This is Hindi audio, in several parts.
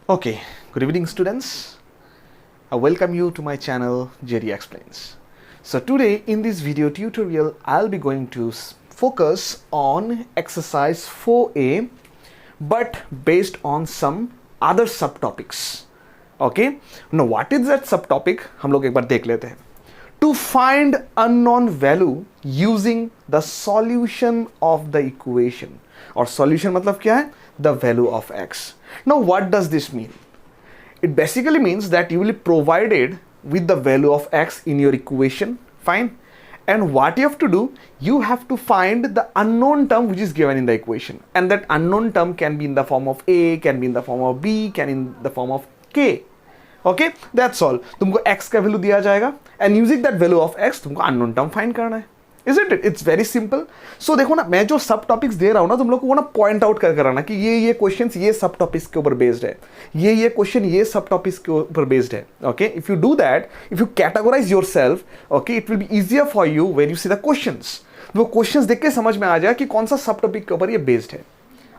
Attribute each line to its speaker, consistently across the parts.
Speaker 1: Okay, good evening students. I welcome you to my channel Jerry Explains. So today in this video tutorial I'll be going to focus on exercise 4A but based on some other subtopics. Okay, now what is that subtopic? हम लोग एक बार देख लेते हैं. To find unknown value using the solution of the equation. और solution मतलब क्या है? The value of x. Now what does this mean? It basically means that you will be provided with the value of x in your equation, fine, and what you have to do, you have to find the unknown term which is given in the equation, and that unknown term can be in the form of a, can be in the form of b, can in the form of k. Okay, that's all. तुमको x का वैल्यू दिया जाएगा and using that value of x तुमको unknown term find करना है. Isn't it? It's very simple. So देखो ना, मैं जो सब टॉपिक्स दे रहा हूँ ना, तुम लोग को वो ना पॉइंट आउट कर रहा कि ये क्वेश्चंस ये सब टॉपिक्स के ऊपर बेस्ड है, ये क्वेश्चन ये सब टॉपिक्स के ऊपर बेस्ड है. Okay, if you do that, if you categorize yourself, okay, it will be easier for you when you see the questions. वो क्वेश्चंस देख के समझ में आ जाए कि कौन सा सब टॉपिक के ऊपर ये बेस्ड है.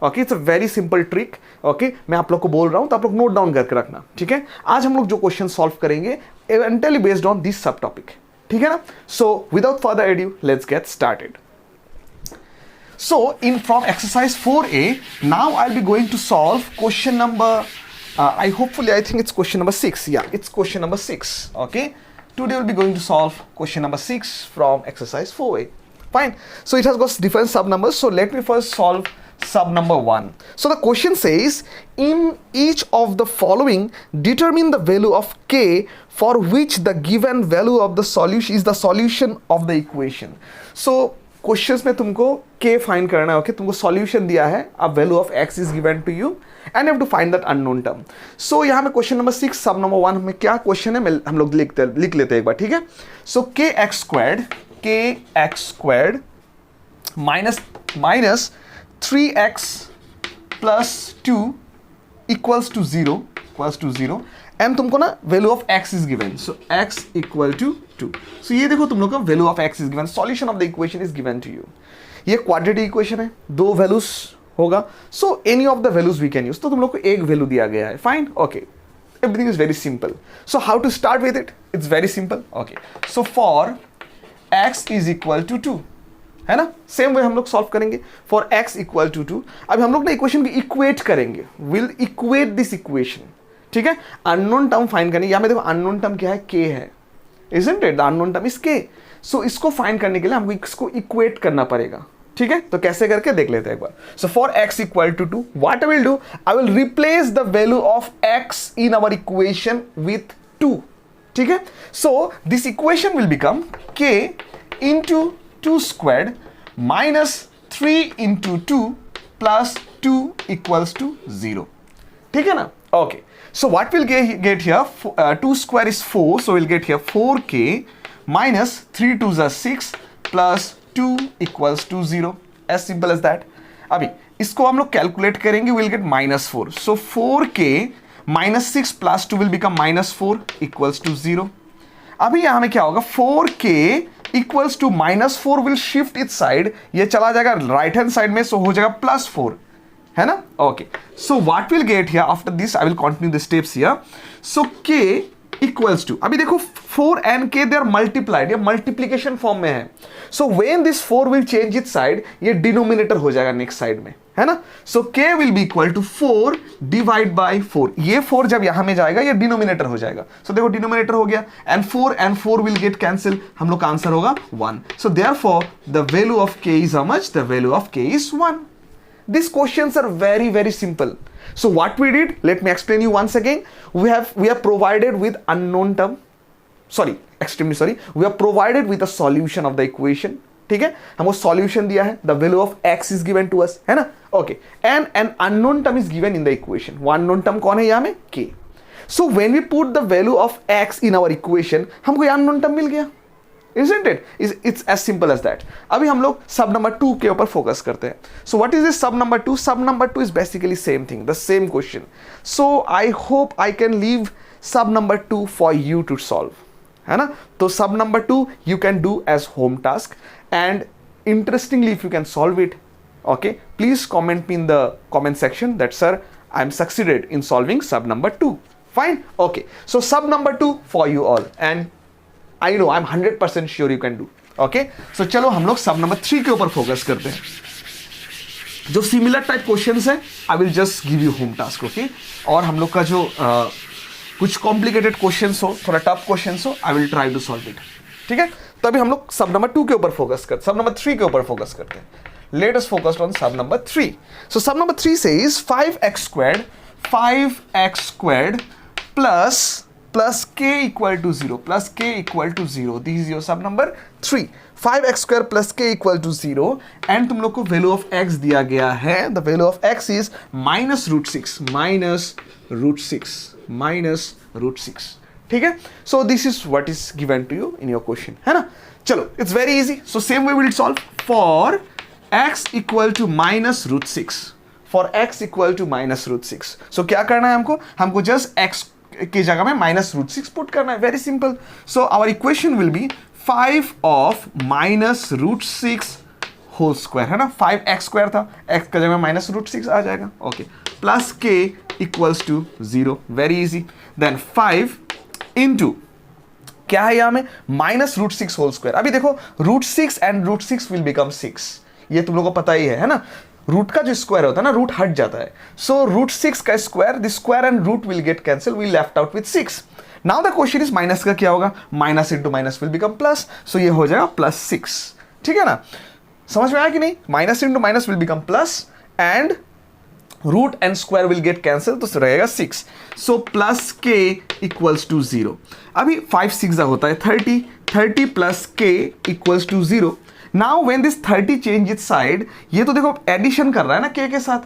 Speaker 1: Okay, it's a very simple trick. Okay, मैं आप लोग को बोल रहा हूँ तो आप लोग नोट डाउन करके रखना, ठीक है. आज हम लोग जो क्वेश्चन सॉल्व करेंगे एंटायरली बेस्ड ऑन दिस सब टॉपिक, ठीक है ना. So without further edu let's get started. So in from exercise 4A, now I'll be going to solve question number, I think it's question number 6. Yeah, it's question number 6. Okay, today we'll be going to solve question number 6 from exercise 4A. Fine. So it has got different sub numbers. So let me first solve sub number 1. So the question says, in each of the following, determine the value of k for which the given value of the solution is the solution of the equation. So questions में तुमको k फाइंड करना है. ओके, तुमको सॉल्यूशन दिया है, अब value of x is given to you and you have to find that unknown term. So यहाँ में क्वेश्चन नंबर 6 सब नंबर 1 में क्या क्वेश्चन है हम लोग लिख लेते हैं एक बार, ठीक है. So kx squared minus 3x plus 2 equals to 0 and तुमको ना value of x is given. So x equal to 2. So ये देखो तुम लोग का value of x is given, solution of the equation is given to you. ये क्वाड्रेटिक इक्वेशन है, दो वैल्यूज होगा. So any of the values we can use. तो तुम लोग को एक वैल्यू दिया गया है, fine. Okay, everything is very simple. So how to start with it? It's very simple. Okay, so for x is equal to 2, है ना, सेम वे हम लोग सॉल्व करेंगे. फॉर x इक्वल टू 2, अभी हम लोग ना इक्वेशन को इक्वेट करेंगे, विल इक्वेट दिस इक्वेशन, ठीक है. अननोन टर्म फाइंड करनी, यहां में देखो अननोन टर्म क्या है, k है, isn't it? The unknown term is k. So इसको फाइंड करने के लिए हमको इसको इक्वेट करना पड़ेगा, ठीक है. तो कैसे करके देख लेते हैं एक बार. So for x equal to 2, what I will do, I will replace the value of x in our equation with 2, ठीक है. So this equation will become k into 2 squared minus 3 into 2 plus 2 equals to 0, ठीक है ना. Okay, so what we'll get here, 2 square is 4, so we'll get here 4k minus 3 2s are 6 plus 2 equals to 0. As simple as that. अभी इसको हम लोग कैलकुलेट करेंगे, we'll get minus 4. So 4k minus 6 plus 2 will become minus 4 equals to 0. अभी यहाँ में क्या होगा, 4k equals to minus 4 will shift its side, ये चला जाएगा राइट हैंड साइड में, सो हो जाएगा प्लस 4, है ना. Okay, so what will get here after this, I will continue the steps here. So k equals to, अभी देखो 4 and k they are multiplied, ये मल्टीप्लिकेशन फॉर्म में है. So when this 4 will change its side, ये डिनोमिनेटर हो जाएगा नेक्स्ट साइड में, है ना. So k will be equal to 4 divide by 4. ये 4 जब यहां में जाएगा ये डिनोमिनेटर हो जाएगा. सो देखो डिनोमिनेटर हो गया एंड 4 विल गेट कैंसिल, हम लोग का आंसर होगा 1. So therefore the value of k is how much, the value of k is 1. These questions are very, very simple. So what we did, let me explain you once again. We are provided with unknown term. Sorry, extremely sorry. We are provided with a solution of the equation. ठीक है, हमको solution दिया है. The value of x is given to us, है ना. Okay, and an unknown term is given in the equation. वो unknown term कौन है यहाँ में? k. So when we put the value of x in our equation, हमको ये unknown term मिल गया. Isn't it? It's as simple as that. अभी हम लोग सब नंबर 2 के ऊपर फोकस करते हैं. So what is this sub number 2? Sub number 2 is basically same thing, the same question. So I hope I can leave sub number 2 for you to solve, है ना. तो sub number 2 you can do as home task, and interestingly if you can solve it, okay, please comment me in the comment section that sir I am succeeded in solving sub number 2. Fine. Okay. So sub number 2 for you all, and I know I'm 100% sure you can do. Okay. So चलो हम लोग sub number 3 के ऊपर फोकस करते हैं. जो सिमिलर टाइप क्वेश्चंस है, I will just give you home task. Okay. और हम लोग का जो कुछ कॉम्प्लिकेटेड क्वेश्चंस हो, थोड़ा टफ क्वेश्चंस हो, I will try to solve it. ठीक है. तो अभी हम लोग सब नंबर 2 के ऊपर फोकस करते, सब नंबर 3 के ऊपर फोकस करते हैं. Let us focus on sub number 3. सो सब number 3 says 5x squared plus k equal to 0, plus k equal to 0. This is your sub number 3. 5x squared plus k equal to 0, and तुम लोग को वैल्यू ऑफ x दिया गया है. The value of x is -√6. ठीक है. So this is what is given to you in your question, है ना. चलो, it's very easy. So same way will solve for x equal to -√6. For x equal to -√6. So क्या करना है हमको जस्ट x की जगह में -√6 पुट करना है. Very simple. So our equation will be 5 of -√6 whole square, है ना. 5x स्क्वायर था, x की जगह में -√6 आ जाएगा. Okay. Plus k equals to 0. Very easy. Then 5 into क्या है यहां में -√6 होल स्क्वायर. अभी देखो √6 एंड √6 विल बिकम 6. ये तुम लोगों को पता ही है ना. रूट का जो स्क्वायर होता है ना, रूट हट जाता है. सो √6 का square, the square and root will get cancel, we left out with 6. Now the question is minus का क्या होगा, minus into minus will become plus. So ये हो जाएगा +6. ठीक है ना. समझ में आया कि नहीं. Minus into minus will become plus and root and square will get cancel, तो रहेगा 6. So plus k equals to 0. अभी 5 6 होता है 30 plus k equals to 0. Now when this 30 change its side, ये तो देखो एडिशन कर रहा है ना k के साथ,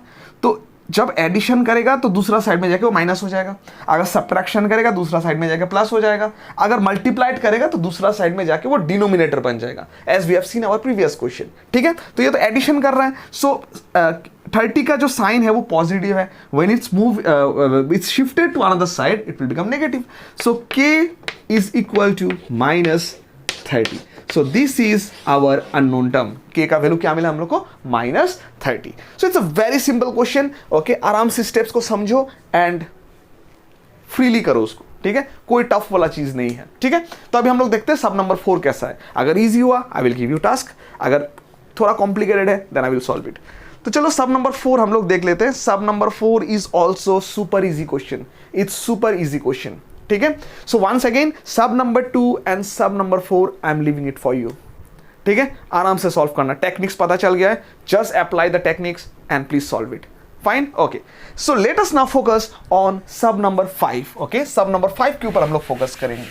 Speaker 1: तो जब एडिशन करेगा तो दूसरा साइड में जाके वो माइनस हो जाएगा. अगर सब्ट्रैक्शन करेगा दूसरा साइड में जाके प्लस हो जाएगा. अगर मल्टीप्लाइड करेगा तो दूसरा साइड में जाके वो डिनोमिनेटर बन जाएगा, as we have seen our previous question. ठीक है. तो ये तो एडिशन कर रहा है. सो 30 का जो साइन है वो पॉजिटिव है. When it's move it's shifted to another side, it will become negative. So k is equal to -30. So this is our unknown term. K का वैल्यू क्या मिला हम लोग को, -30. So it's a very simple question. Okay, आराम से स्टेप्स को समझो एंड फ्रीली करो उसको. ठीक है. कोई टफ वाला चीज नहीं है. ठीक है. तो अभी हम लोग देखते हैं सब नंबर 4 कैसा है. अगर इजी हुआ I will give you task, अगर थोड़ा कॉम्प्लिकेटेड है then I will solve it. तो चलो सब नंबर 4 हम लोग देख लेते हैं. सब number 4 is also super easy question. It's super easy question. ठीक है. सो वंस अगेन सब नंबर 2 एंड सब number 4 I am living it for you. ठीक है. आराम से सॉल्व करना. टेक्निक्स पता चल गया है, just apply the techniques and please solve it. Fine. Okay. So let us now focus on sub number 5. Okay. सब नंबर 5 के ऊपर हम लोग फोकस करेंगे.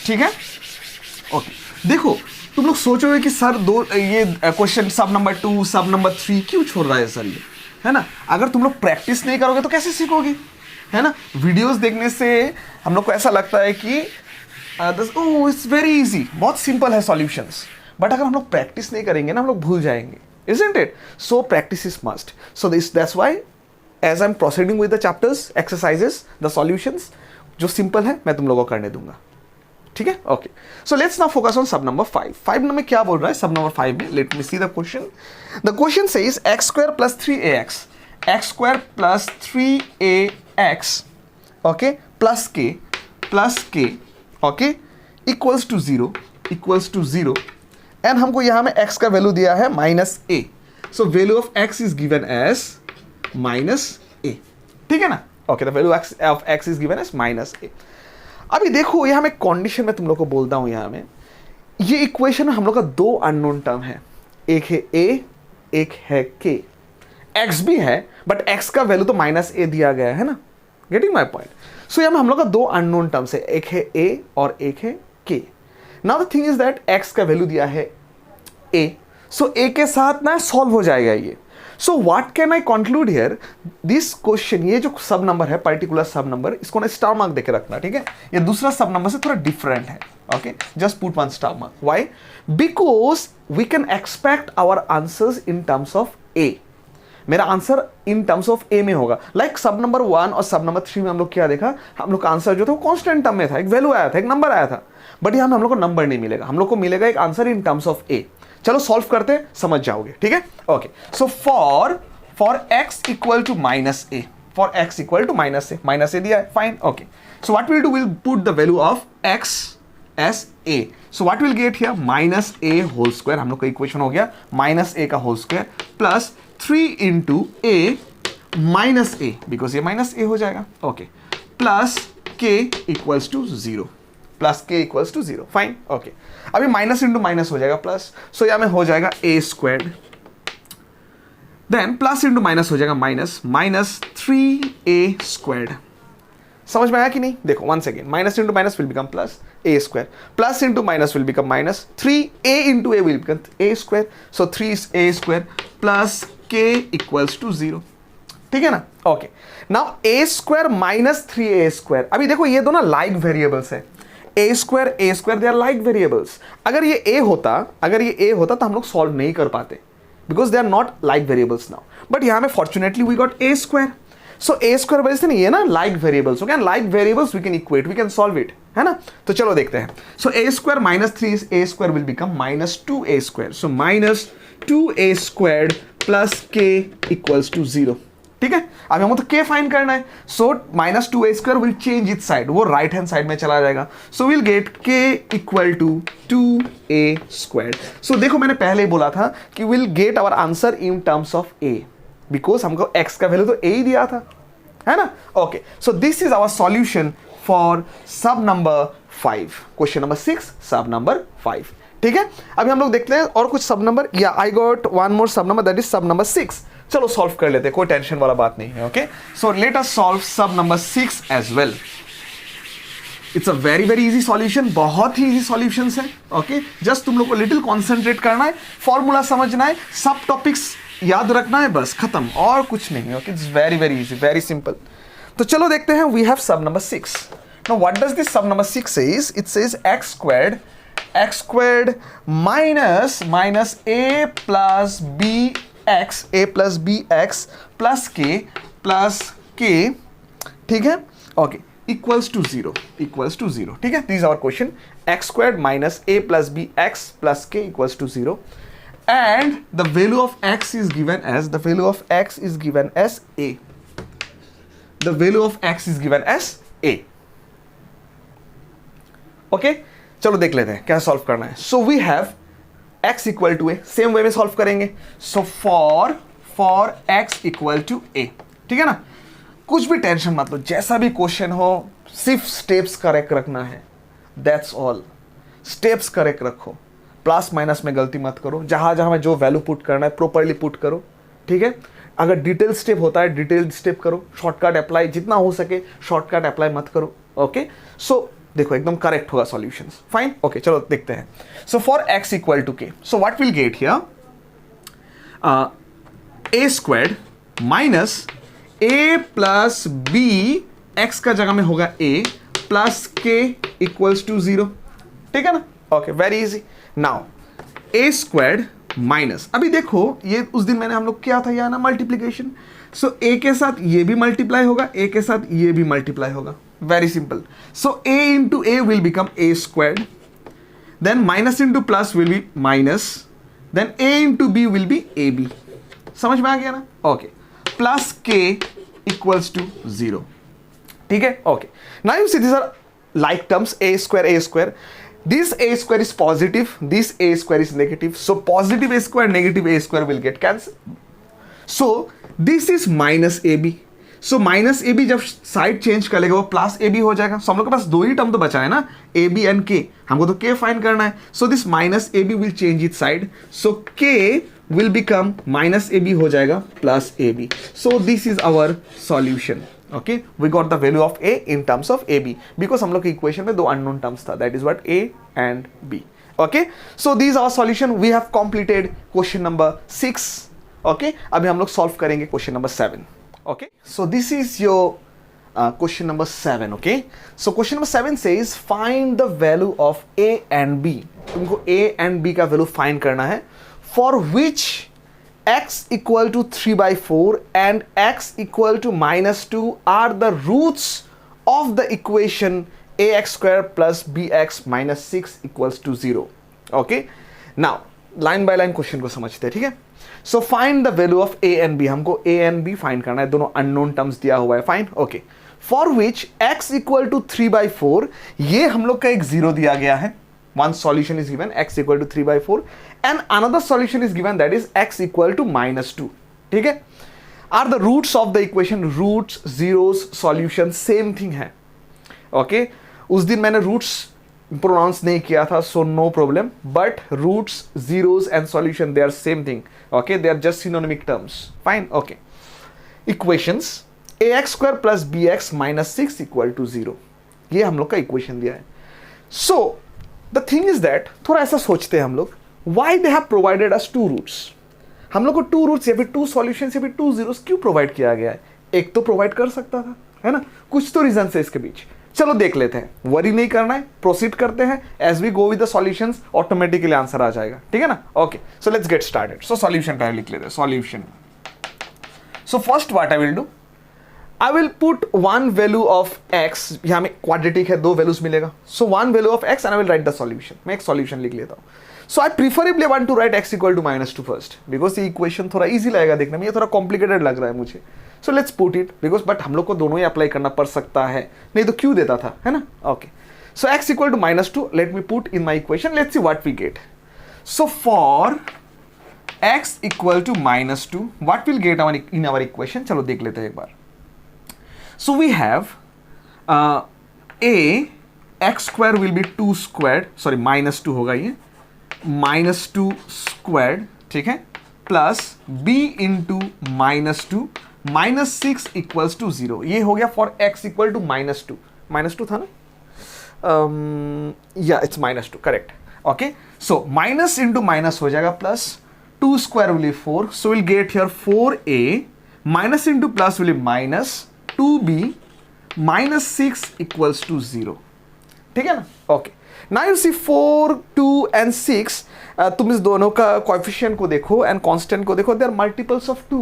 Speaker 1: ठीक है. ओके. देखो तुम लोग सोचोगे कि सर ये क्वेश्चन सब नंबर 2 सब नंबर 3 क्यों छोड़ रहा है सर ये, है ना. अगर तुम लोग प्रैक्टिस नहीं करोगे तो कैसे सीखोगे, है ना. वीडियोस देखने से हम लोग को ऐसा लगता है कि इट्स वेरी इजी, बहुत सिंपल है सॉल्यूशंस. बट अगर हम लोग प्रैक्टिस नहीं करेंगे ना, हम लोग भूल जाएंगे. Isn't it? So practice is must. So that's why as I'm proceeding with the chapters, exercises, the solutions, जो simple है मैं तुम लोगों को करने दूंगा. ठीक है. Okay. So let's now focus on sub number 5. 5 number क्या बोल रहा है सब नंबर 5 में. Let me see the question. The question says x² + 3ax, x² + 3ax, okay, plus k, okay, equals to 0 and हमको यहां में x का वैल्यू दिया है -a. So value of x is given as -a. ठीक है ना. Okay. The value of x is given as -a. अभी देखो यहां में कंडीशन में तुम लोग को बोलता हूं, यहां में ये इक्वेशन में हम लोग का 2 अननोन टर्म है. एक है a, एक है k. x भी है बट x का वैल्यू तो -a दिया गया है ना. Getting my point. सो यहां में हम लोग का 2 अननोन टर्म्स है, एक है a और एक है k. Now the thing is that x का वैल्यू दिया है a. सो a के साथ ना सॉल्व हो जाएगा ये. So what can I conclude here, this question, ये जो सब नंबर है, पर्टिकुलर सब नंबर, इसको ना स्टार मार्क देके रखना. ठीक है. ये दूसरा सब नंबर से थोड़ा डिफरेंट है. Okay. Just put 1 star mark. Why? Because we can expect our answers in terms of a. मेरा answer in terms of a में होगा. लाइक सब नंबर 1 और सब नंबर 3 में हम लोग क्या देखा, हम लोग का आंसर जो था वो कांस्टेंट टर्म में था, एक वैल्यू आया था, एक नंबर आया था. बट यहाँ में हम लोग को नंबर नहीं मिलेगा, हम लोग को मिलेगा एक answer in terms of A. चलो सॉल्व करते हैं, समझ जाओगे. ठीक है. Okay. So for x equal to -a, for x equal to minus A दिया है, fine, okay. So what will do, will put the value of x as a. So what will get here minus a whole square, हम लोग का इक्वेशन हो गया माइनस a का whole square plus 3 into a minus a, because ये माइनस a हो जाएगा, okay, plus k equals to 0, plus k equals to 0, fine, okay. अभी माइनस इंटू माइनस हो जाएगा प्लस, सो यहाँ में हो जाएगा a squared, then plus into minus हो जाएगा माइनस 3a स्क्वायर्ड. समझ में आया कि नहीं? देखो once again, minus into minus will become plus a square, plus into minus will become minus 3a into a will become a square, so 3a square plus k equals to 0. ठीक है ना, okay. Now a square minus 3a square, अभी देखो ये दोनों लाइक वेरिएबल्स है, a square they are like variables. अगर ये a होता तो हम लोग सॉल्व नहीं कर पाते, because they are not like variables now. But यहाँ में fortunately we got a square, so a square वजह से नहीं है ना like variables, okay, like variables we can equate, we can solve it, है ना. तो चलो देखते हैं. सो a square minus 3a square will become minus 2a square, so minus 2a square plus k equals to 0. ठीक है, अब हमको तो k फाइंड करना है, so minus 2a square will change it side, वो राइट हैंड साइड में चला जाएगा, so will get k equal to 2a square. So देखो मैंने पहले ही बोला था कि will get our answer in terms of a, because हमको x का वैल्यू तो a ही दिया था, है ना. Okay, so this is our solution for sub number 5, question number 6, sub number 5. ठीक है, अभी हम लोग देखते हैं और कुछ सब नंबर, या आई गॉट वन मोर सब नंबर, दैट इज सब नंबर 6. चलो सॉल्व कर लेते हैं, कोई टेंशन वाला बात नहीं है, okay. So let us solve sub number 6 as well. It's a very very easy solution, बहुत ही इजी सॉल्यूशंस है, ओके. जस्ट तुम लोग को लिटिल कॉन्सेंट्रेट करना है, फॉर्मूला समझना है, सब टॉपिक्स याद रखना है, बस खत्म, और कुछ नहीं, okay. It's very very easy, very simple. तो चलो देखते हैं, we have sub number 6. Now what does this sub number 6 says? It says x squared minus a plus bx plus k, ठीक है, ओके, इक्वल्स टू 0, ठीक है. This is our question, x squared minus a plus bx plus k equals to 0, and the value of x is given as a. The value of x is given as a. Okay, चलो देख लेते हैं क्या सॉल्व करना है. So we have x equal to a, same way में सॉल्व करेंगे. So for x equal to a, ठीक है ना. कुछ भी टेंशन मत लो, जैसा भी क्वेश्चन हो, सिर्फ स्टेप्स करेक्ट रखना है, दैट्स ऑल. स्टेप्स करेक्ट रखो, प्लस माइनस में गलती मत करो, जहां जहां में जो वैल्यू पुट करना है प्रॉपरली पुट करो, ठीक है. अगर डिटेल स्टेप होता है डिटेल स्टेप करो, शॉर्टकट अप्लाई जितना हो सके शॉर्टकट अप्लाई मत करो, ओके. सो देखो एकदम करेक्ट होगा सॉल्यूशंस, फाइन, ओके. चलो देखते हैं. So for x equal to k, so what will get here a squared minus a plus b, x का जगह में होगा a प्लस k इक्वल्स टू 0, ठीक है ना, okay, very easy. Now a squared minus, अभी देखो ये उस दिन मैंने हम लोग किया था यहाँ ना मल्टीप्लीकेशन, सो a के साथ ये भी मल्टीप्लाई होगा, a के साथ ये भी मल्टीप्लाई होगा, very simple. So a into a will become a squared, then minus into plus will be minus, then a into b will be ab. समझ में आ गया ना, okay. Plus k equals to 0, ठीक है, okay. Now you see this are like terms, a square. This a square is positive, this a square is negative, so positive a square, negative a square will get cancelled. So this is minus ab, so minus ab जब साइड चेंज कर लेगा वो प्लस ab हो जाएगा. so हम लोग के पास दो ही टर्म तो बचा है ना, ab and k, हमको तो k फाइंड करना है. so this minus ab will change its side, so k will become minus ab हो जाएगा plus ab. so this is our solution. Okay, we got the value of a in terms of ab, because हम लोग की इक्वेशन में दो अननोन टर्म्स था, that is what a and b. Okay, so these are solution. We have completed question number 6. Okay, अभी हम लोग solve करेंगे question number 7. Okay, so this is your question number 7. Okay, so question number 7 says find the value of a and b. तुमको a and b का value find करना है, for which x equal to 3/4 and x equal to minus 2 are the roots of the equation ax square plus bx minus 6 equals to 0. Okay, now line by line question को समझते हैं, ठीक है. So find the value of a and b, हमको ए एंड बी फाइंड करना है, दोनों अननोन टर्म्स दिया हुआ है, fine okay. For which x equal to 3/4, ये हम लोग का एक जीरो दिया गया है, one solution is given x equal to 3/4 and another solution is given that is x equal to -2, ठीक है। Are the roots of the equation, roots zeros solution same thing है, ओके। उस दिन मैंने रूट्स प्रोनाउंस नहीं किया था, so no problem, but roots zeros and solution they are same thing, okay, they are just synonymic terms, fine okay. Equations ax² plus bx minus 6 equal to 0, ये हम लोग का इक्वेशन दिया है। So the thing is that, थोड़ा ऐसा सोचते हैं हम लोग, why they have provided us 2 roots, हम लोग को 2 रूट्स या फिर 2 सॉल्यूशंस या फिर 2 जीरोस क्यों प्रोवाइड किया गया है? एक तो प्रोवाइड कर सकता था, है ना, कुछ तो रीजन है इसके बीच। चलो देख लेते हैं, वरी नहीं करना है, प्रोसीड करते हैं, as we go with the solutions automatically answer आ जाएगा, ठीक है ना, okay. So let's get started. So solution पहले लिख लेते हैं, solution. So first what I will do, I will put one value of x, यहाँ में क्वाड्रेटिक है, 2 वैल्यूज मिलेगा, so one value of x and I will write the solution, मैं एक सॉल्यूशन लिख लेता हूँ। So I preferably want to write x equal to -2 first, because ये इक्वेशन थोड़ा इजी लगेगा देखने में, ये थोड़ा कॉम्प्लिकेटेड लग रहा है मुझे, so let's put it, because but हम लोग को दोनों ही अप्लाई करना पड़ सकता है, नहीं तो क्यों देता था, है ना, okay। So x equal to -2, let me put in my equation, let's see what we get। So for x equal to -2, what we'll get in our equation, चलो देख लेते हैं एक बार। So we have x² will be 2 squared, sorry -2 होगा ये, -2 squared, ठीक है, plus b into -2 -6 equals to 0, ये हो गया फॉर x इक्वल टू -2 था ना, या it's -2 correct, okay. So minus into minus हो जाएगा, plus 2 square will be 4, so will get here 4a, minus into plus will be minus 2b -6 equals to 0, ठीक है ना, okay. Now you see 4, 2 and 6, तुम इस दोनों का कोएफिशिएंट को देखो एंड कांस्टेंट को देखो, they are multiples of 2,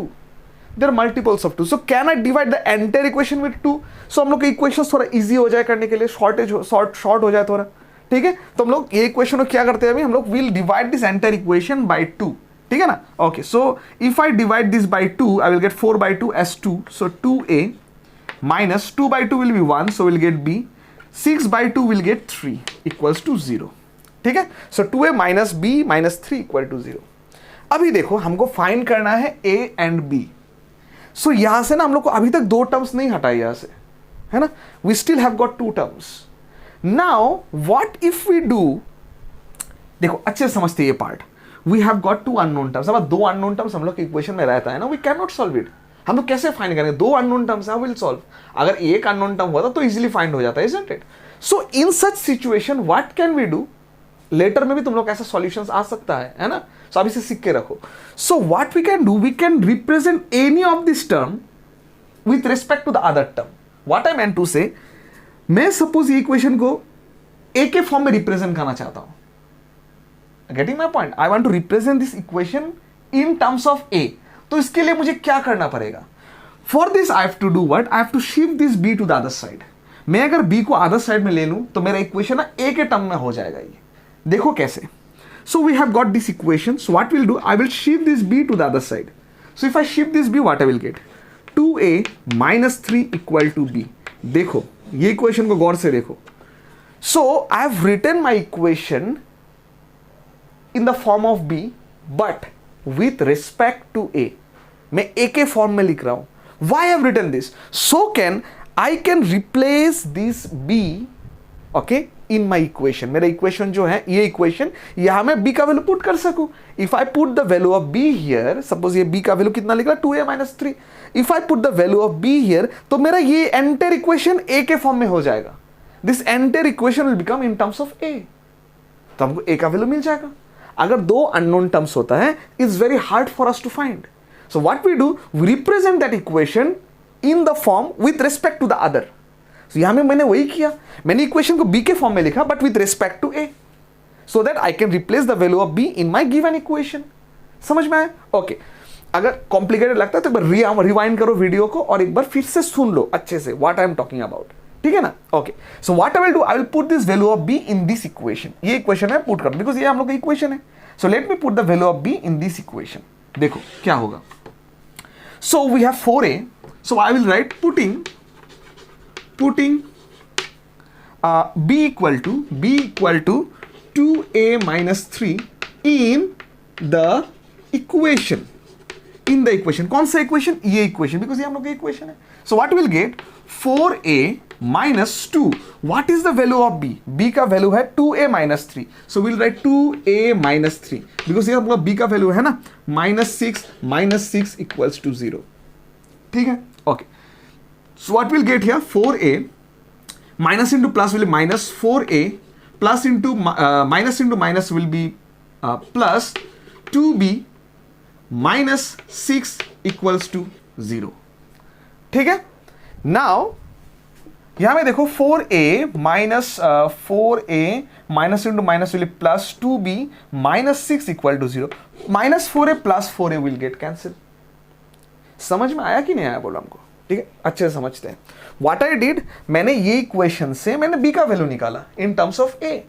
Speaker 1: they are multiples of 2, so can I divide the entire equation with 2, सो हम लोग का इक्वेशन थोड़ा इजी हो जाए करने के लिए, शॉर्ट हो जाए थोड़ा, ठीक है। तो हम लोग ये इक्वेशन को क्या करते हैं अभी, हम लोग will divide this entire equation by 2, ठीक है ना, okay. So if I divide this by 2, I will gate 4/2 as 2, so 2a minus 2/2 will be 1, so we'll get b, 6/2 will get 3 equals to 0, ठीक है। so 2a minus b minus 3 equal to 0। अभी देखो हमको फाइंड करना है a and b, so यहां से ना हम लोग को अभी तक 2 टर्म्स नहीं हटाई यहां से, है ना, we still have got 2 terms। now what if we do, देखो अच्छे से समझते ये part, we have got 2 unknown terms, अब 2 unknown terms हम लोग के इक्वेशन में रहता है ना, we cannot solve it, हम लोग कैसे फाइंड करेंगे, 2 अननोन टर्म्स है, विल सॉल्व, अगर एक अननोन टर्म होता तो इजीली फाइंड हो जाता है, isn't it. So in such situation what can we do, later में भी तुम लोग ऐसा सॉल्यूशंस आ सकता है ना, सो अभी से सीख के रखो। So what we can do, we can represent any of this term with respect to the other term. What I mean to say, मैं सपोज ये इक्वेशन को ए के फॉर्म में रिप्रेजेंट करना चाहता हूं, getting my point, I want to represent this equation in terms of A, तो इसके लिए मुझे क्या करना पड़ेगा, for this I have to do what, I have to shift this B to the other side. मैं अगर बी को अदर साइड में ले लूं तो मेरा इक्वेशन ना ए के टर्म में हो जाएगा, ये देखो कैसे। So we have got this equation, so what will do, I will shift this B to the other side, so if I shift this B what I will get, 2a minus 3 equal to b। देखो ये इक्वेशन को गौर से देखो, so I have written my equation in the form of b but with respect to a, मैं a के फॉर्म में लिख रहा हूं। why I have written this, so I can replace this b, okay, in my equation। मेरा इक्वेशन जो है ये इक्वेशन, यहां मैं b का वैल्यू पुट कर सकूं। if I put the value of b here, suppose ये b का वैल्यू कितना लिख रहा है, 2a minus 3, if I put the value of b here, तो मेरा ये एंटायर इक्वेशन a के फॉर्म में हो जाएगा, this entire equation will become in terms of a, तो हमको a का वैल्यू मिल जाएगा। अगर 2 अननोन टर्म्स होता है, it's very hard for us to find, so what we do, we represent that equation in the form with respect to the other. सो यहां में मैंने वही किया, मैंने इक्वेशन को बी के फॉर्म में लिखा but with respect to a, so that I can replace the value of b in my given equation. समझ में आया, ओके। अगर कॉम्प्लिकेटेड लगता है तो एक बार रिवाइंड करो वीडियो को और एक बार फिर से सुन लो अच्छे से what I am talking about, ठीक है ना, okay. So what I will do, I will put this value of b in this equation, ये इक्वेशन है पुट कर, बिकॉज ये हम लोग का इक्वेशन है, so let me put the value of b in this equation, देखो क्या होगा. So we have 4a. So I will write putting b equal to 2a minus 3 in the equation. कौन सा इक्वेशन? ये इक्वेशन, बिकॉज ये हम लोग का इक्वेशन है. So what will get 4a minus 2. What is the value of b? b का वैल्यू है 2a minus 3. So we'll write 2a minus 3 because ये हम लोग b का वैल्यू है ना minus 6 equals to 0. ठीक है, okay. So what we'll get here 4a minus into plus will be minus 4a plus into minus into minus will be plus 2b minus 6 equals to 0. ठीक है. Now यहां में देखो 4a minus 4a minus into minus will be plus 2b minus 6 equal to 0. Minus 4a plus 4a will get cancel. समझ में आया कि नहीं आया बोलो हमको? ठीक है, अच्छे से समझते हैं. What I did, मैंने ये इक्वेशन से मैंने b का वैल्यू निकाला इन टर्म्स ऑफ a.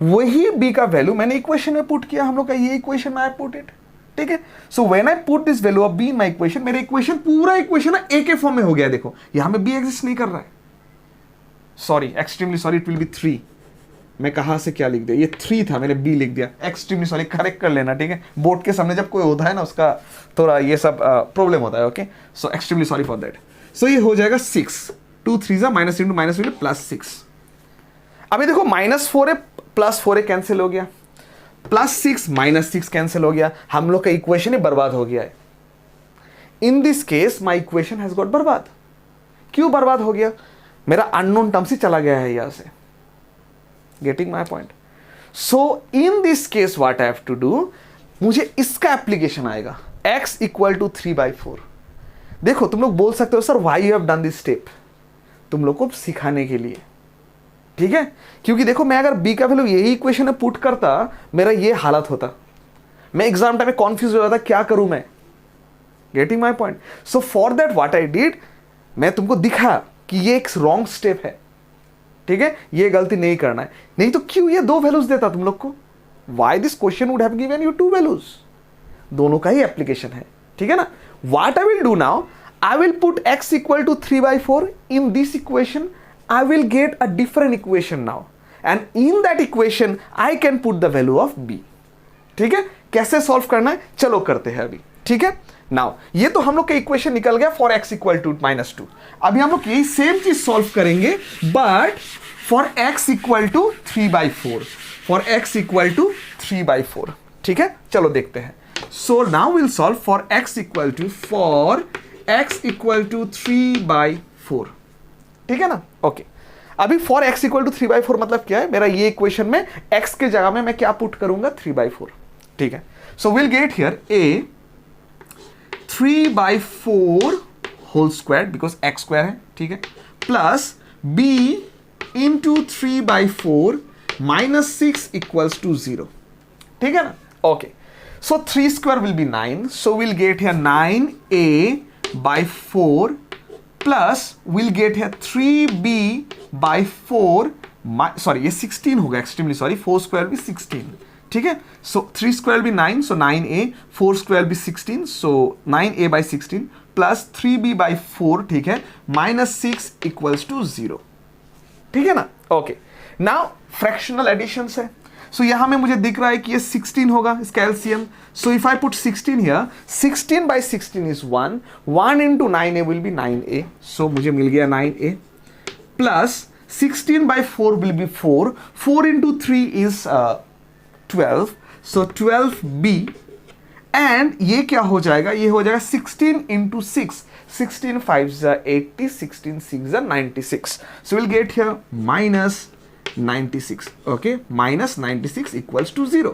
Speaker 1: वही b का वैल्यू मैंने इक्वेशन में पुट किया. हम लोग का ये इक्वेशन में आई पुट इट. ठीक है. So when I put this value of b in my equation, मेरे इक्वेशन पूरा इक्वेशन a के फॉर्म में हो गया. देखो यहां में b एग्जिस्ट नहीं कर रहा है. Sorry, extremely sorry, it will B 3. मैं कहां से क्या लिख दिया? ये 3 था, मैंने b लिख दिया. एक्सट्रीमली सॉरी, करेक्ट कर लेना. ठीक है, बोर्ड के सामने जब कोई होता है ना, उसका थोड़ा ये सब प्रॉब्लम होता है. Okay, so extremely sorry for that. So ये हो जाएगा 6. 2 3 minus into minus will plus 6. अभी देखो minus 4a plus 4a cancel हो गया, प्लस 6 माइनस 6 कैंसिल हो गया. हम लोग का इक्वेशन ही बर्बाद हो गया है. इन this case my equation has got बर्बाद. क्यों बर्बाद हो गया? मेरा अननोन टर्म्स ही चला गया है यहां से. Getting my point? So in this case what I have to do, मुझे इसका एप्लीकेशन आएगा. x equal to 3/4. देखो तुम लोग बोल सकते हो sir why you have done this step, तुम लोग को सिखाने के लिए. ठीक है, क्योंकि देखो मैं अगर b का वैल्यू यही इक्वेशन में पुट करता, मेरा ये हालत होता. मैं एग्जाम टाइम में कॉन्फ्यूज हो जाता, क्या करूं मैं. Getting my point? So for that what I did, मैं तुमको दिखा कि ये एक रॉन्ग स्टेप है. ठीक है, ये गलती नहीं करना है. नहीं तो क्यों ये 2 वैल्यूज देता तुम लोग को? Why this question would have given you 2 values? दोनों का ही एप्लीकेशन है. ठीक है ना. What I will do now, I will put x equal to 3/4 in this equation. I will get a different equation now, and in that equation I can put the value of b. ठीक है, कैसे सॉल्व करना है चलो करते हैं अभी. ठीक है, नाउ ये तो हम लोग का इक्वेशन निकल गया फॉर x इक्वल टू -2. अभी हम लोग यही सेम चीज सॉल्व करेंगे but for x equal to 3/4. For x equal to 3/4. ठीक है, चलो देखते हैं. So now will solve for x equal to x equal to 3/4. ठीक है ना. ओके, अभी फॉर x इक्वल टू 3/4 मतलब क्या है? मेरा ये इक्वेशन में x के जगह में मैं क्या पुट करूंगा? 3/4. ठीक है, so will get here a 3/4 whole square because x square है. ठीक है, plus b into 3/4 minus 6 equals to 0. ठीक है ना. Okay, so 3 square will be 9. So will get here 9a by 4 plus we'll get here 3b by 4 sorry ये 16 होगा. एक्सट्रीमली सॉरी, 4 स्क्वायर भी 16. ठीक है, सो 3 स्क्वायर भी 9, सो 9a, 4 स्क्वायर भी 16, सो 9a by 16 plus 3b by 4. ठीक है, माइनस 6 इक्वल्स टू 0. ठीक है ना. ओके, नाउ फ्रैक्शनल एडिशन है. सो यहां में मुझे दिख रहा है कि ये 16 होगा इसका LCM. So if I put 16 here, 16 by 16 is 1. 1 into 9a will be 9a. सो मुझे मिल गया 9a plus 16 by 4 will be 4. 4 into 3 is 12. So 12b and ये क्या हो जाएगा? ये हो जाएगा 16 into 6. 16 5s are 80, 16 6s are 96. So we'll get here minus 96. okay, minus 96 equals to 0.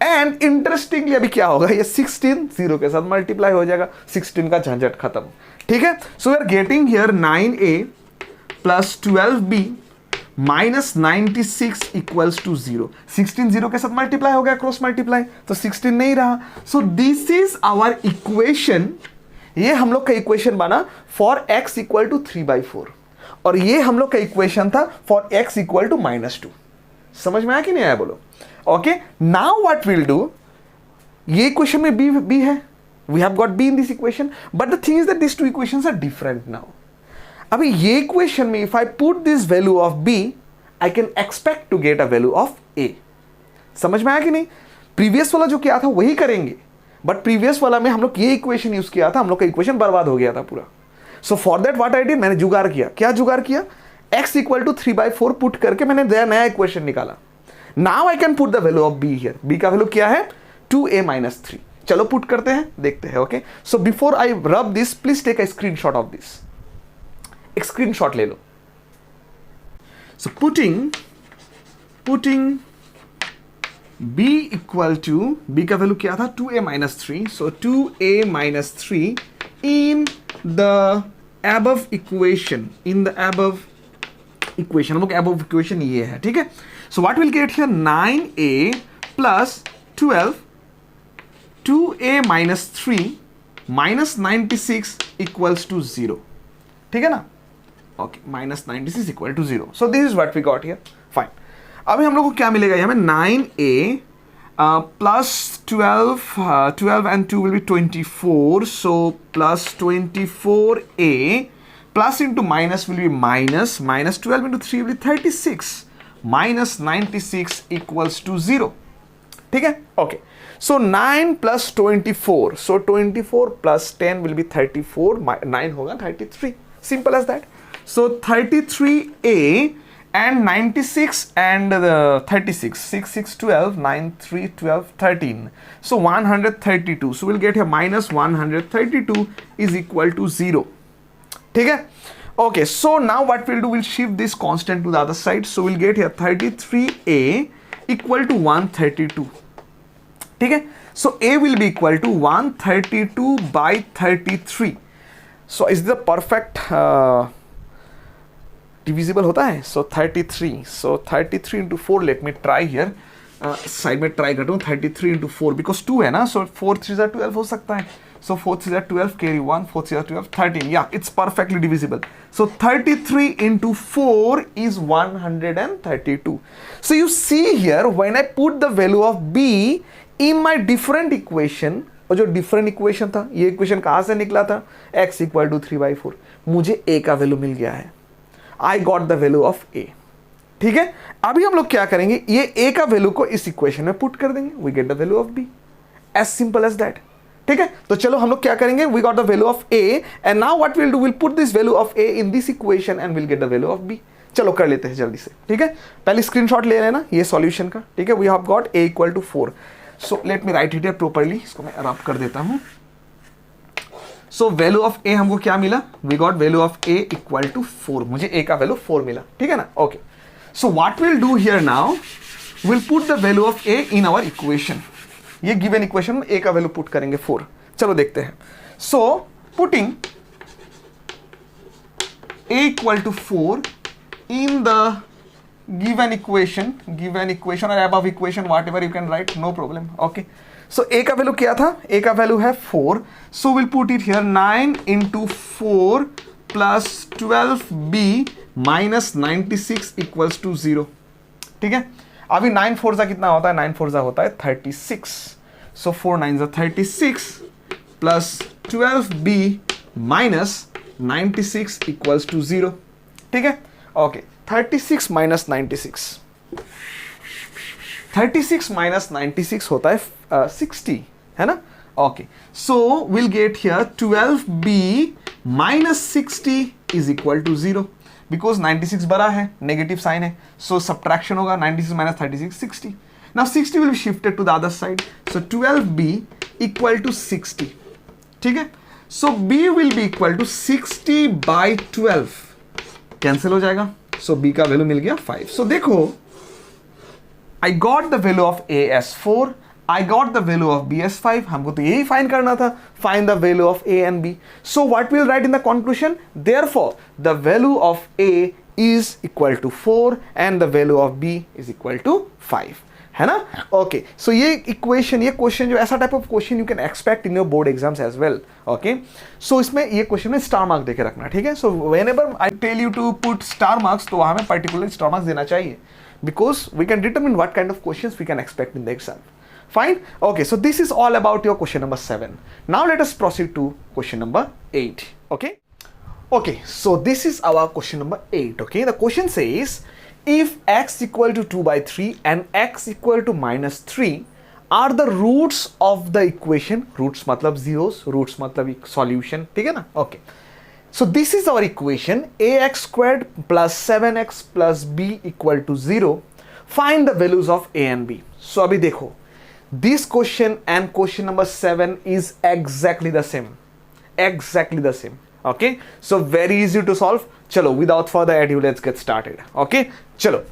Speaker 1: And interestingly अभी क्या होगा? ये 16 0 के साथ मल्टीप्लाई हो जाएगा. 16 का झंझट खत्म. ठीक है, so we are getting here 9a plus 12b minus 96 equals to 0. 16 0 के साथ मल्टीप्लाई हो गया, क्रॉस मल्टीप्लाई, तो 16 नहीं रहा. So this is our equation. ये हम लोग का इक्वेशन बना फॉर x इक्वल टू 3/4 और ये हम लोग का इक्वेशन था फॉर x इक्वल टू -2. समझ में आया कि नहीं आया बोलो? Okay, now what will do, ये इक्वेशन में b है, we have got b in this equation, but the thing is that these two equations are different now. अभी ये इक्वेशन में if I put this value of b, I can expect to get a value of a. समझ में आया कि नहीं? प्रीवियस वाला जो किया था वही करेंगे, बट प्रीवियस वाला में हम लोग ये इक्वेशन यूज किया था, हम लोग का इक्वेशन बर्बाद हो गया था पूरा. So for that what I did, मैंने जुगाड़ किया. क्या जुगाड़ किया? x इक्वल टू 3/4 पुट करके मैंने नया इक्वेशन निकाला. Now I can put the value of b here. b का वैल्यू क्या है? 2a-3. चलो पुट करते हैं, देखते हैं. Okay, so before I rub this, please take a screenshot of this. एक स्क्रीनशॉट ले लो. So putting b equal to, b का वैल्यू क्या था? 2a-3. So 2a-3 in the above equation, हम लोग above equation ये है, ठीक है. So what we'll get here? 9a plus 12, 2a-3 minus 96 equals to 0. ठीक है ना? Okay, minus 96 equal to 0. So this is what we got here. Fine. अभी हम लोग को क्या मिलेगा? यहाँ में 9a plus 12 and 2 will be 24. So plus 24a plus into minus will be minus 12 into 3 will be 36. Minus 96 equals to 0. ठीक है? Okay. So 9 plus 24. So 24 plus 10 will be 34. 9 होगा 33. Simple as that. So 33a and 96 and 36. 6, 6, 12, 9, 3, 12, 13. So 132. So we'll get here minus 132 is equal to 0. ठीक है? Okay, so now what we'll do, we'll shift this constant to the other side. So we'll get here 33a equal to 132. ठीक है? So a will be equal to 132 by 33. So is this a perfect divisible होता है? So 33. So 33 into 4. Let me try here. Side में ट्राई करता हूँ. 33 into 4 because 2 है ना. So 4 3s are 12 हो सकता है. So 4 3s are 12, carry 1, 4 3s are 12, 13. Yeah, it's perfectly divisible. So 33 into 4 is 132. So you see here, when I put the value of b in my different equation, और जो different equation था, ये equation कहाँ से निकला था? x equal to 3/4. मुझे a का value मिल गया है. I got the value of a. ठीक है? अभी हम लोग क्या करेंगे? ये a का value को इस equation में put कर देंगे. We get the value of b. As simple as that. ठीक है? तो चलो हम लोग क्या करेंगे? We got the value of a and now what we'll do, we'll put this value of a in this equation and we'll get the value of b. चलो कर लेते हैं जल्दी से. ठीक है? पहले स्क्रीनशॉट ले लेना ये सॉल्यूशन का. ठीक है? We have got a equal to 4. So let me write it here properly. इसको मैं रब कर देता हूँ. So value of a हमको क्या मिला? We got value of a equal to 4. मुझे a का value 4 मिला. ठीक है ना? Okay. So what we'll do here now, we'll put the value of a in our equation. ये गिवन इक्वेशन में a का वैल्यू पुट करेंगे 4. चलो देखते हैं. So putting a equal to 4 in the given equation और above equation, whatever you can write, no problem. Okay, so a का वैल्यू क्या था? a का वैल्यू है 4. So will put it here 9 into 4 plus 12b minus 96 equals to 0. ठीक है? अभी 9 4 जा कितना होता है? 9 4 जा होता है 36. सो 4 9 जा 36 plus 12b minus 96 equals to 0. ठीक है? Okay, 36 minus 96. 36 माइनस 96 होता है 60, है ना? Okay, so will get here 12b minus 60 is equal to 0. Because 96 बड़ा है, नेगेटिव साइन है, सो सब्ट्रैक्शन होगा. 96 minus 36 60. Now 60 will be shifted to the other side. So 12b equal to 60. ठीक है? So b will be equal to 60 by 12. Cancel हो जाएगा. सो b का वैल्यू मिल गया 5. सो देखो, I got the value of a as 4. I got the value of b as 5. हमको तो यही फाइंड करना था. Find the value of a and b. So what we'll write in the conclusion? Therefore, the value of a is equal to 4 and the value of b is equal to 5. है ना? Okay. So ये equation, ये question जो ऐसा type of question you can expect in your board exams as well. Okay. So इसमें ये question में star mark देके रखना. ठीक है? So whenever I tell you to put star marks, तो हमें particularly star marks देना चाहिए. Because we can determine what kind of questions we can expect in the exam. Fine. Okay, so this is all about your question number 7. Now let us proceed to question number 8. Okay. Okay, so this is our question number 8. Okay, the question says if x equal to 2 by 3 and x equal to minus 3 are the roots of the equation. Roots मतलब zeros, roots मतलब solution. ठीक है ना? Okay. So this is our equation ax squared plus 7x plus b equal to 0. Find the values of a and b. So अभी देखो, this question and question number 7 is exactly the same. Exactly the same. Okay, so very easy to solve. चलो, without further ado, let's get started. Okay, चलो.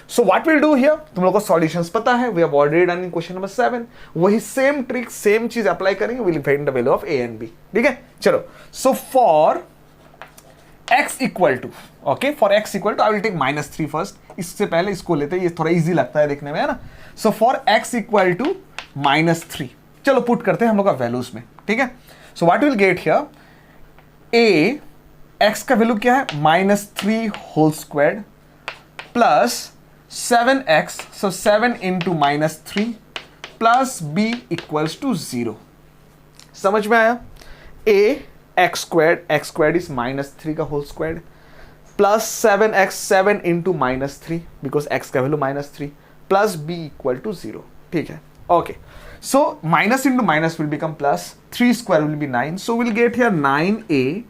Speaker 1: So what we'll do here, तुम लोगों को solutions पता है, we have already done in question number 7. वही same trick, same चीज apply करेंगे, we'll find the value of a and b. ठीक है, चलो. So for x equal to, okay, for x equal to I will take minus 3 first. इससे पहले इसको लेते हैं, ये थोड़ा easy लगता है देखने में, है ना. So for x equal to minus 3, चलो पुट करते हैं हम लोग का वैल्यूज में. ठीक है, so what we'll get here, a x का वैल्यू क्या है, minus 3 whole squared plus 7x, so 7 into minus 3 plus b equals to 0. समझ में आया? a x squared is minus 3 का whole squared plus 7x, 7 into minus 3 because x का value minus 3 plus b equal to 0. ठीक है, okay. So minus into minus will become plus, 3 square will be 9, so we'll get here 9a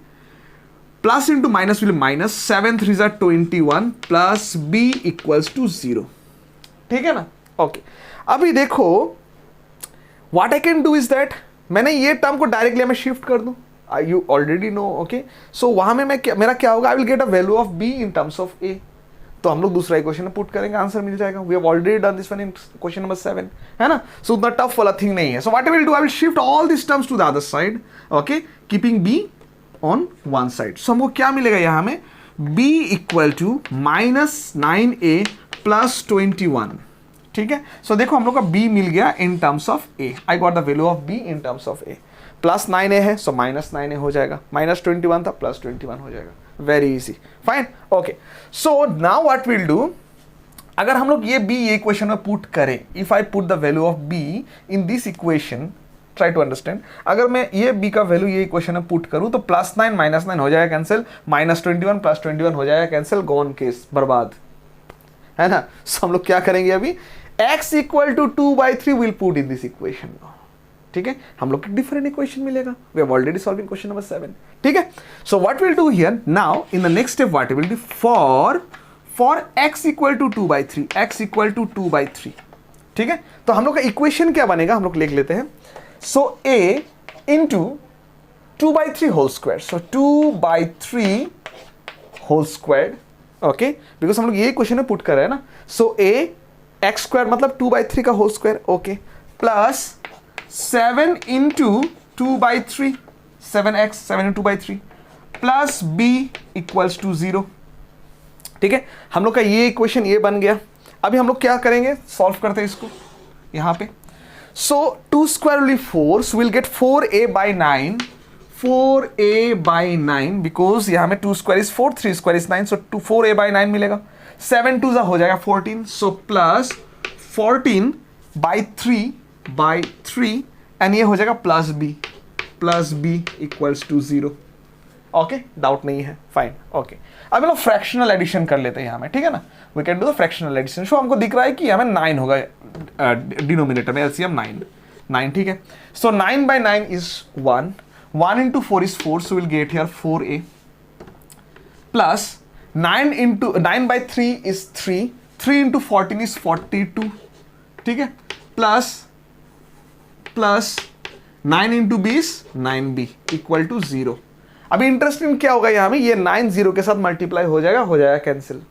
Speaker 1: plus into minus will be minus, 7 3s are 21 plus b equals to 0. ठीक है ना? ओके, अभी देखो what I can do is that मैंने ये टर्म को डायरेक्टली मैं शिफ्ट कर दूं. You already know, okay? So वहां में मेरा क्या होगा, I will get a value of b in terms of a. तो हम लोग दूसरा इक्वेशन में पुट करेंगे, आंसर मिल जाएगा. We have already done this one in question number 7, है ना. सो उतना टफ वाला थिंग नहीं है. So what I will do, I will shift all this terms to the other side, okay, keeping b on one side. So हमको क्या मिलेगा यहाँ में, b equal to minus 9a plus 21. ठीक है, सो देखो हम लोग का b मिल गया इन terms of a. I got the value of b in terms of a. Plus 9a है, सो माइनस 9a हो जाएगा. माइनस 21 था, प्लस 21 हो जाएगा. Very easy, fine. Okay, so now what will do, अगर हम लोग ये b ये इक्वेशन में पुट करें, if I put the value of b in this equation, try to understand. अगर मैं ये b का वैल्यू ये इक्वेशन में पुट करूं तो प्लस 9 माइनस 9 हो जाएगा कैंसिल, माइनस 21 प्लस 21 हो जाएगा कैंसिल, गॉन केस, बर्बाद, है ना. सो हम लोग क्या करेंगे अभी, x equal to 2/3 will put in this equation. ठीक है, हम लोग को डिफरेंट इक्वेशन मिलेगा. We have already solving question number 7. ठीक है, so what will do here now in the next step, what will do for x equal to 2/3, x equal to 2/3. ठीक है, तो हम लोग का इक्वेशन क्या बनेगा, हम लोग लिख लेते हैं. सो a into 2/3 whole square, so 2/3 whole square, okay, because हम लोग ये इक्वेशन में पुट कर रहे हैं ना. सो a x स्क्वायर मतलब 2/3 का whole square, okay, plus 7 into 2/3, 7x, 7 into 2/3 plus b equals to 0. ठीक है, हम लोग का ये इक्वेशन ये बन गया. अभी हम लोग क्या करेंगे, सॉल्व करते हैं इसको यहाँ पे. सो 2 square will be 4, so will gate 4a/9, 4a/9 because यहाँ में 2 square is 4, 3 square is 9, so 4a/9 मिलेगा. 7 2 हो जाएगा 14, सो प्लस 14/3 एंड ये हो जाएगा plus b equals to 0. Okay, doubt नहीं है, फाइन. ओके, अब हम लोग फ्रैक्शनल एडिशन कर लेते हैं यहाँ में. ठीक है ना, we can do the fractional addition. So हमको दिख रहा है कि हमें 9 होगा डिनोमिनेटर में, एलसीएम 9. ठीक है, सो 9/9 is 1, 1 into 4 is 4, so we'll get here 4a plus 9/3 is 3, 3 into 14 is 42. ठीक है, plus 9 into b is 9b equal to 0. अभी इंटरेस्टिंग क्या होगा यहाँ में, ये 9 0 के साथ मल्टीप्लाई हो जाएगा कैंसिल.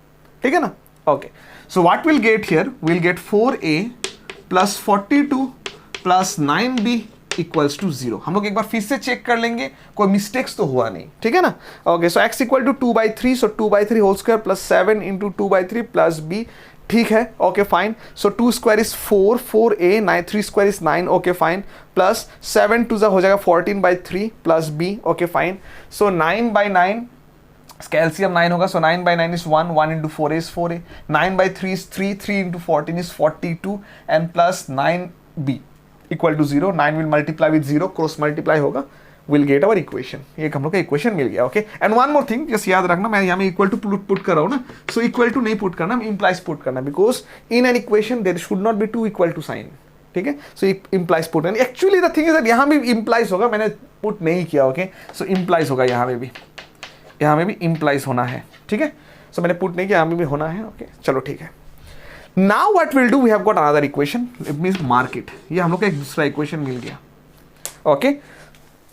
Speaker 1: ठीक है ना. Okay, so what will get here, will get 4a plus 42 plus 9b equals to 0. हम लोग एक बार फिर से चेक कर लेंगे, कोई मिस्टेक्स तो हुआ नहीं. ठीक है ना. Okay, so x equal to 2/3, so 2/3 whole square plus 7 into 2/3 plus b. ठीक है, okay fine. So 2 square is 4, 4a, 9 3 square is 9, okay fine, plus 7 2 हो जाएगा 14/3 plus b, okay fine. So 9/9 calcium 9 होगा, so 9/9 is 1, 1 into 4a is 4a, 9/3 is 3, 3 into 14 is 42 and plus 9b. Equal to 0, 9 will multiply with 0, cross multiply होगा, विल गेट अवर इक्वेशन। ये हम लोग का इक्वेशन मिल गया। Okay, and one more thing just याद रखना, मैं यहाँ में इक्वल टू पुट कर रहा हूँ ना, सो इक्वल टू नहीं पुट करना, इम्प्लाइज पुट करना, because in an equation there should not be two equal to sign. ठीक है, so implies put, actually the thing is that यहाँ भी इम्प्लाइज होगा, मैंने पुट नहीं किया। ओके, सो इम्प्लाइज होगा, यहाँ में भी इम्प्लाइज होना है। ठीक है, सो मैंने पुट नहीं किया, यहाँ में भी होना है। ओके, चलो ठीक है। Now what will do, we have got another equation, it means market. ये हम लोग का एक दूसरा इक्वेशन मिल गया। Okay,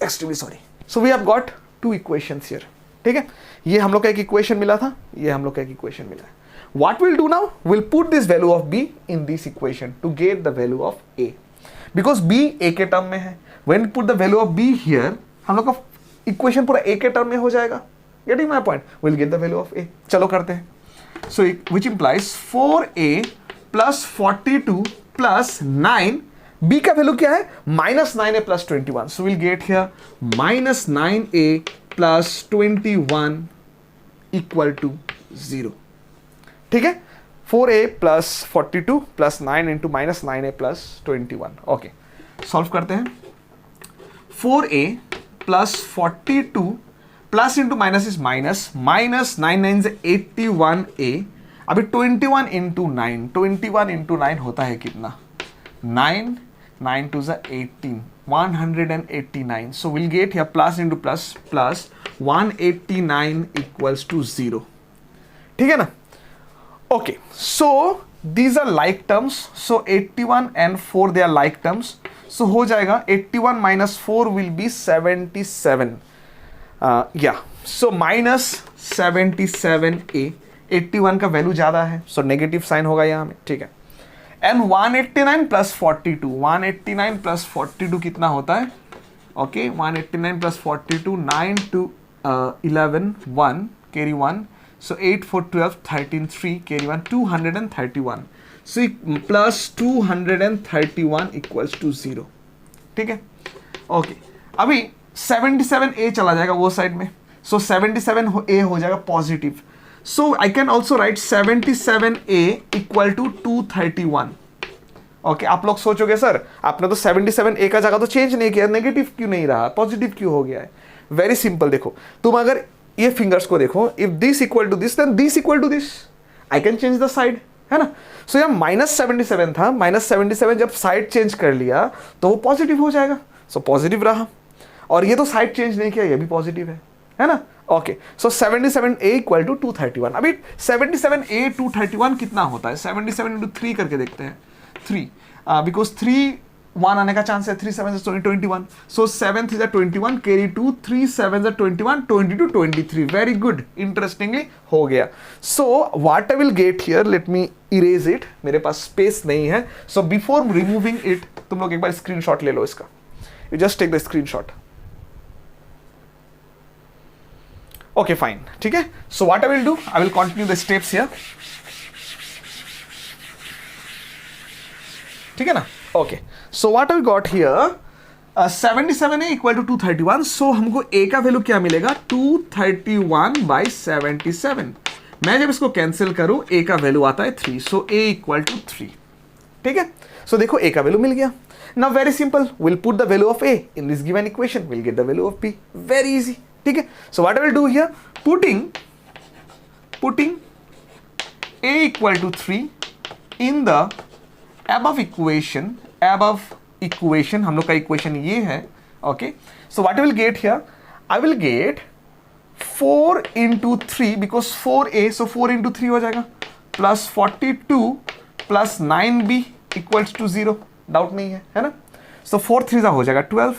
Speaker 1: extremely sorry. So we have got two equations here. ठीक है, ये हम लोग का एक इक्वेशन मिला था, ये हम लोग का एक इक्वेशन मिला है। What we'll do now, we'll put this value of b in this equation to get the value of a, because b a के टर्म में है। When we put the value of b here, हम लोग का इक्वेशन पूरा a के टर्म में हो जाएगा। Getting my point? We'll get the value of a। चलो करते हैं। So which implies 4a plus 42 plus 9, b का वैल्यू क्या है? minus 9a plus 21। So we'll get here minus 9a plus 21 equal to 0। ठीक है, 4a plus 42 plus 9 into minus 9a plus 21। Okay, solve करते हैं। 4a plus 42 plus into minus is minus, minus 9 9 से 81a। अभी 21 इंटू 9, 21 इंटू 9 होता है कितना? 9, 9 two 18, 189। So will get here plus into plus plus 189 equals to 0। ठीक है ना? Okay, so these are like terms, so 81 and 4 they are like terms, so हो जाएगा 81 minus 4 will be 77, yeah, so minus 77a। 81 का वैल्यू ज़्यादा है, so नेगेटिव साइन होगा यहाँ में। ठीक है, and 189 plus 42, 189 plus 42 कितना होता है? Okay, 189 plus 42, 9 to 11, 1 carry 1, so 8 4 12 13 3 carry 1, 231। so plus 231 equals to 0। ठीक है, ओके, अभी 77a चला जाएगा वो साइड में, so 77a हो जाएगा positive. so I can also write 77a equal to 231। Okay, आप लोग सोचोगे सर आपने तो 77a का जगह तो चेंज नहीं किया, नेगेटिव क्यों नहीं रहा, पॉजिटिव क्यों हो गया है? वेरी सिंपल, देखो तुम अगर ये फिंगर्स को देखो, if this equal to this then this equal to this, I can change the side, है ना? सो यहाँ माइनस 77 था, माइनस 77 जब साइड चेंज कर लिया तो वो पॉजिटिव हो जाएगा, सो पॉजिटिव रहा। और ये तो साइड चेंज नहीं किया, ये भी पॉजिटिव है ना? Okay, so 77a equal to 231। अभी 77a 231 कितना होता है? 77 इंटू 3 करके देखते हैं, 3, बिकॉज 3 1 आने का चांस है, 3 7 is 21, so 7 3 is 21 carry 2, 3 7 is 21, 22 23। very good, interestingly हो गया। so what I will get here, let me erase it, मेरे पास स्पेस नहीं है, so before removing it तुम लोग एक बार स्क्रीनशॉट ले लो इसका, you just take the screenshot। okay fine, ठीक है। so what I will do, I will continue the steps here। ठीक है ना? Okay, so what we got here, 77a equal to 231। So हमको a का वैल्यू क्या मिलेगा? 231 बाई 77। मैं जब इसको कैंसिल करूं a का वैल्यू आता है 3, सो a इक्वल टू 3। ठीक है, सो देखो a का वैल्यू मिल गया। Now very simple, will put the value of a in this given equation, will get the value of b, very easy. ठीक है, so what I will do here, putting a equal to 3 in the above equation, हम लोग का इक्वेशन ये है। Okay, so what I will get here, I will get 4 into 3, because 4a, so 4 into 3 हो जाएगा, plus 42 plus 9b equals to 0, doubt नहीं है ना? सो 4 3 हो जाएगा 12,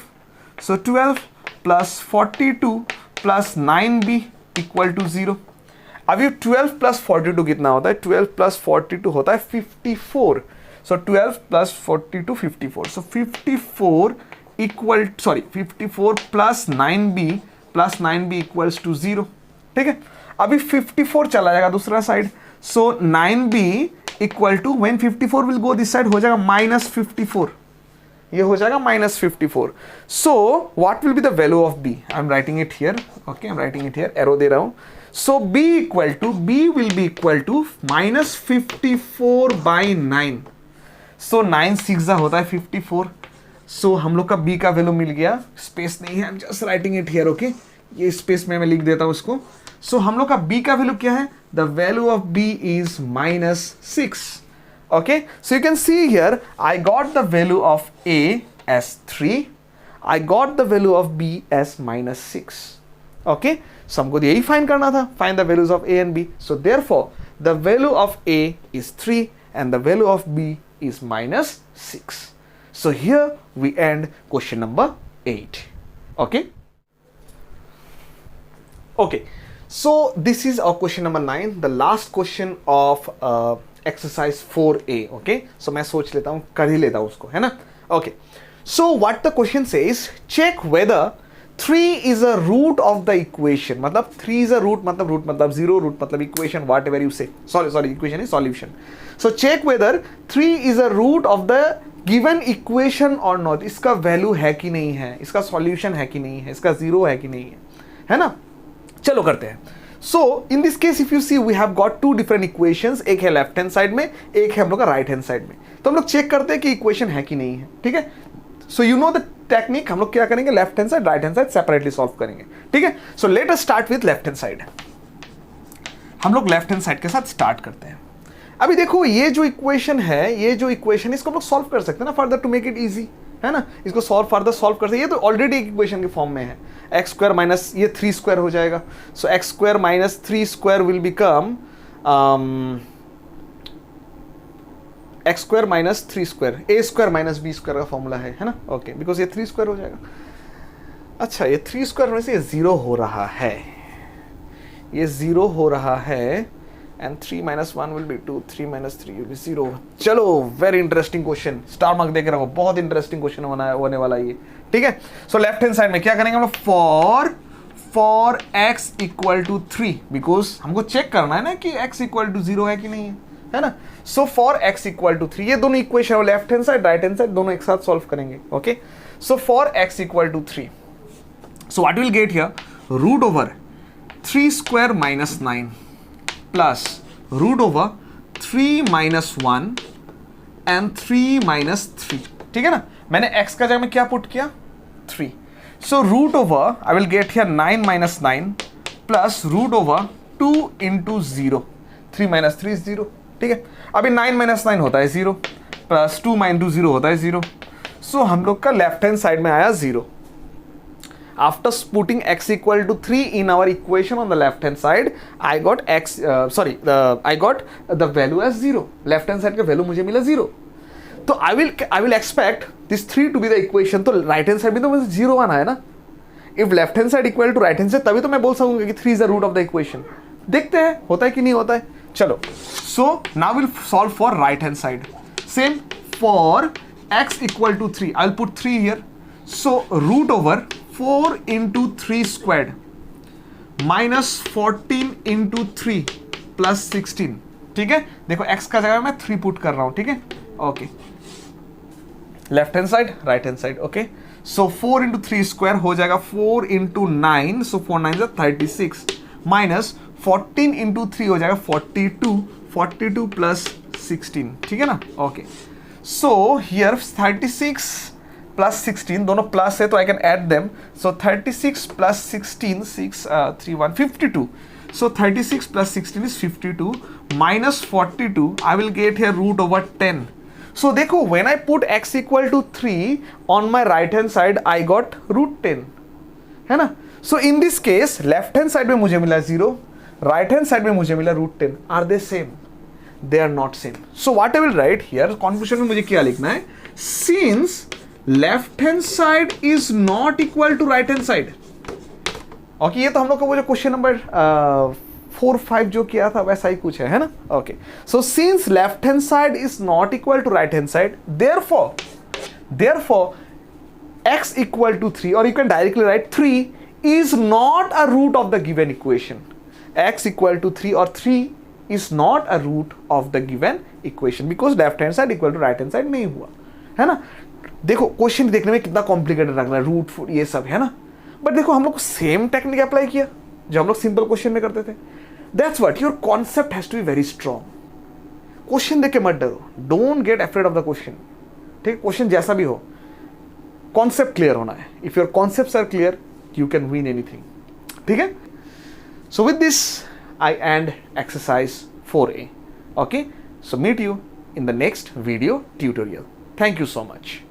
Speaker 1: so 12 plus 42 plus 9b equal to 0। अभी 12 प्लस 42 कितना होता है? 12 प्लस 42 होता है 54। So 12 plus 42 54, so 54 plus 9b equals to 0। ठीक है, अभी 54 चला जाएगा दूसरा side, so 9b equal to, when 54 will go this side हो जाएगा -54, ये हो जाएगा -54। so what will be the value of b? I'm writing it here, okay, I'm writing it here, arrow दे रहा हूँ। so b will be equal to -54 by 9। सो 9 6 होता है 54, सो हम लोग का b का वैल्यू मिल गया, स्पेस नहीं है, I am just writing it here, okay, ये स्पेस में मैं लिख देता हूं इसको। सो हम लोग का b का वैल्यू क्या है, the value of b is -6, okay. So you can see here I got the value of a as 3, I got the value of b as -6, okay। so हमको यही फाइंड करना था, find the values of a and b, so therefore the value of a is 3 and the value of b is -6। so here we end question number 8, okay। okay, so this is our question number 9, the last question of exercise 4a, okay। so मैं सोच लेता हूँ, कर ही लेता हूँ उसको, है ना, okay। So what the question says, check whether 3 is a root of the equation, मतलब 3 is a root मतलब 0, root मतलब equation, whatever you say, sorry equation is solution। so check whether 3 is a root of the given equation or not, इसका value है कि नहीं है, इसका solution है कि नहीं है, इसका 0 है कि नहीं है ना। चलो करते हैं। so in this case if you see we have got two different equations, एक है लेफ्ट हैंड साइड में, एक है हम लोग का राइट हैंड साइड में, तो हम लोग चेक करते हैं कि इक्वेशन है कि नहीं है, ठीक है। So you know the technique, हम लोग क्या करेंगे, left hand side right hand side separately solve करेंगे, ठीक है। सो let us start with left hand side, हम लोग लेफ्ट हैंड साइड के साथ स्टार्ट करते हैं। अभी देखो ये जो इक्वेशन है, इसको हम लोग सॉल्व कर सकते हैं ना further to make it easy, है ना, इसको फर्दर सॉल्व कर सकते हैं। ये तो ऑलरेडी एक इक्वेशन के फॉर्म में है, एक्स स्क्वायर माइनस ये 3 स्क्वायर हो जाएगा, so X square minus 3 square will become X square minus 3 square, A square minus B square का फॉर्मूला है ना, ओके, बिकॉज ये 3 स्क्वायर हो जाएगा। अच्छा, ये 3 स्क्वायर में से ये 0 हो रहा है, ये 0 हो रहा है, and 3 - 1 will be 2, 3 - 3 will be 0। चलो, very interesting question, star mark देख रहा हूँ, बहुत इंटरेस्टिंग क्वेश्चन होने वाला ये, ठीक है। सो लेफ्ट हैंड साइड में क्या करेंगे हम लोग, for x equal to 3, because हमको चेक करना है ना कि x इक्वल टू 0 है कि नहीं है ना। So for x equal to 3, ये दोनों इक्वेशन है, left hand side right hand side दोनों एक साथ सॉल्व करेंगे, okay. So for x equal to 3, so what will get here, root over 3 square minus 9 plus root over 3 - 1 and 3 - 3, ठीक है ना। मैंने x का जगह में क्या पुट किया, 3, so root over I will get here 9 - 9 plus root over 2 × 0, 3 - 3 0, ठीक है। अभी 9 - 9 होता है 0, प्लस 2 - 0 होता है 0, सो हम लोग का लेफ्ट हैंड साइड में आया 0। After putting x equal to 3 in our equation on the left hand side, I got I got the value as 0. Left hand side का value मुझे मिला 0. तो I will expect this 3 to be the equation. तो right hand side भी तो मुझे 0 आना है ना. If left hand side equal to right hand side, तभी तो मैं बोल सकूंगा कि 3 is the root of the equation. देखते हैं होता है कि नहीं होता है. चलो. So now we'll solve for right hand side. Same for x equal to 3. I'll put 3 here. So root over 4 × 3 squared minus 14 × 3 plus 16, ठीक है. देखो x का जगह मैं 3 पुट कर रहा हूं, ठीक है. Okay, left hand side right hand side. Okay, so 4 × 3 square हो जाएगा 4 × 9, सो 4 9 36 माइनस 14 × 3 हो जाएगा 42 प्लस 16, ठीक है ना. ओके, सो हियर 36 प्लस 16 दोनों प्लस है तो I can add them. So 36 plus 16 6 3 1 52. So 36 plus 16 is 52 minus 42 I will get here root over 10. So देखो when I put x equal to 3 on my right hand side I got root 10, है ना. So in this case left hand side में मुझे मिला 0, राइट हैंड साइड में मुझे मिला root 10. Are they same? They are not same. So what I will write here, conclusion में मुझे क्या लिखना है, since left hand side is not equal to right hand side. Okay, ये तो हम लोग का वो जो क्वेश्चन नंबर 4 5 जो किया था वैसा ही कुछ है ना. Okay, so since left hand side is not equal to right hand side, therefore x equal to 3, और you can directly write 3 is not a root of the given equation. x equal to 3 और 3 is not a root of the given equation because left hand side equal to right hand side नहीं हुआ, है ना. देखो क्वेश्चन देखने में कितना कॉम्प्लिकेटेड लग रहा है, रूट फूट ये सब है ना, बट देखो हम लोग सेम टेक्निक अप्लाई किया जो हम लोग सिंपल क्वेश्चन में करते थे. That's what your concept has to be very strong. Question देख के मत डरो, don't get afraid of the question, ठीक है. क्वेश्चन जैसा भी हो, कॉन्सेप्ट क्लियर होना है. If your concepts are clear you can win anything. ठीक है. So with this I end exercise 4A. Okay, so meet you in the next video tutorial. Thank you so much.